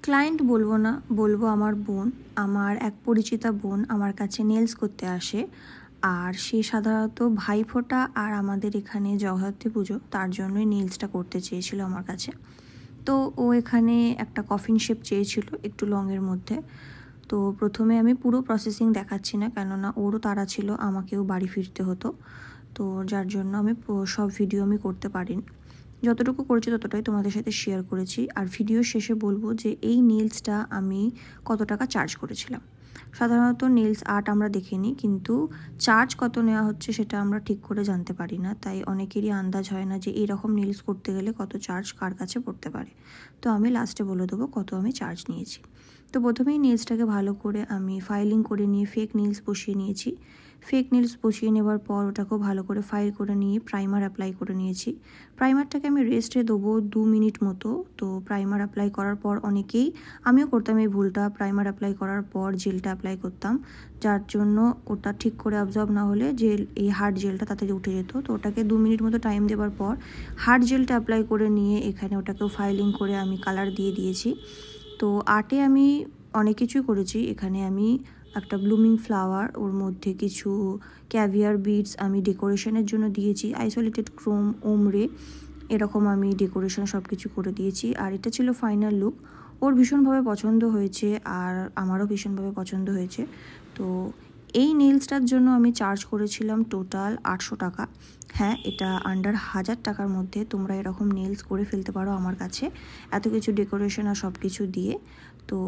Client বলবো না, বলবো আমার বোন। আমার এক পরিচিতা বোন আমার কাছে নেলস করতে আসে। আর সে সাধারণত ভাইফোঁটা আর আমাদের এখানে জগদ্ধাত্রী পুজো তার জন্যই নেলসটা করতে চেয়েছিল আমার কাছে। তো ও এখানে একটা কফিন শেপ চেয়েছিল একটু লংয়ের মধ্যে। তো প্রথমে আমি পুরো প্রসেসিং দেখাচ্ছি না, কেননা ওরও তাড়া ছিল, আমাকেও বাড়ি ফিরতে হতো। তো যার জন্য আমি সব ভিডিও আমি করতে পারিনি। যতটুকু করেছি ততটাই তোমাদের সাথে শেয়ার করেছি। আর ভিডিও শেষে বলবো যে এই নেলসটা আমি কত টাকা চার্জ করেছিলাম। সাধারণত নেলস আর্ট আমরা দেখিনি, কিন্তু চার্জ কত নেওয়া হচ্ছে সেটা আমরা ঠিক করে জানতে পারি না। তাই অনেকেরই আন্দাজ হয় না যে এইরকম নেলস করতে গেলে কত চার্জ কার কাছে পড়তে পারে। তো আমি লাস্টে বলে দেবো কত আমি চার্জ নিয়েছি। তো প্রথমেই নেলসটাকে ভালো করে আমি ফাইলিং করে নিয়ে ফেক নেলস বসিয়ে নিয়েছি। ফেক নেলস বসিয়ে নেবার পর ওটাকেও ভালো করে ফাইল করে নিয়ে প্রাইমার অ্যাপ্লাই করে নিয়েছি। প্রাইমারটাকে আমি রেস্টে দেবো 2 মিনিট মতো। তো প্রাইমার অ্যাপ্লাই করার পর আমিও করতাম এই ভুলটা, প্রাইমার অ্যাপ্লাই করার পর জেলটা অ্যাপ্লাই করতাম, যার জন্য ওটা ঠিক করে অ্যাবজর্ব না হলে এই হার্ড জেলটা তাড়াতাড়ি উঠে যেত। তো ওটাকে 2 মিনিট মতো টাইম দেওয়ার পর হার্ড জেলটা অ্যাপ্লাই করে নিয়ে এখানে ওটাকেও ফাইলিং করে আমি কালার দিয়ে দিয়েছি। তো আর্টে আমি অনেক কিছুই করেছি। এখানে আমি একটা ব্লুমিং ফ্লাওয়ার, ওর মধ্যে কিছু ক্যাভিয়ার বিডস আমি ডেকোরেশনের জন্য দিয়েছি, আইসোলেটেড ক্রোম, ওমরে, এরকম আমি ডেকোরেশন সব কিছু করে দিয়েছি। আর এটা ছিল ফাইনাল লুক। ওর ভীষণভাবে পছন্দ হয়েছে আর আমারও ভীষণভাবে পছন্দ হয়েছে। তো এই নেলসটার জন্য আমি চার্জ করেছিলাম টোটাল 800 টাকা। হ্যাঁ, এটা আন্ডার 1000 টাকার মধ্যে তোমরা এরকম নেলস করে ফেলতে পারো আমার কাছে, এত কিছু ডেকোরেশন আর সব কিছু দিয়ে। তো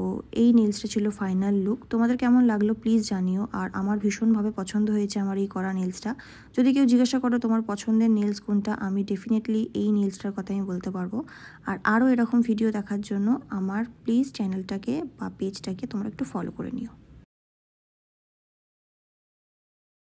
এই নেলসটা ছিল ফাইনাল লুক। তোমাদের কেমন লাগলো প্লিজ জানিও। আর আমার ভীষণভাবে পছন্দ হয়েছে আমার এই করা নেলসটা। যদি কেউ জিজ্ঞাসা করো তোমার পছন্দের নেলস কোনটা, আমি ডেফিনেটলি এই নেলসটার কথা আমি বলতে পারবো। আর আরও এরকম ভিডিও দেখার জন্য আমার প্লিজ চ্যানেলটাকে বা পেজটাকে তোমরা একটু ফলো করে নিও।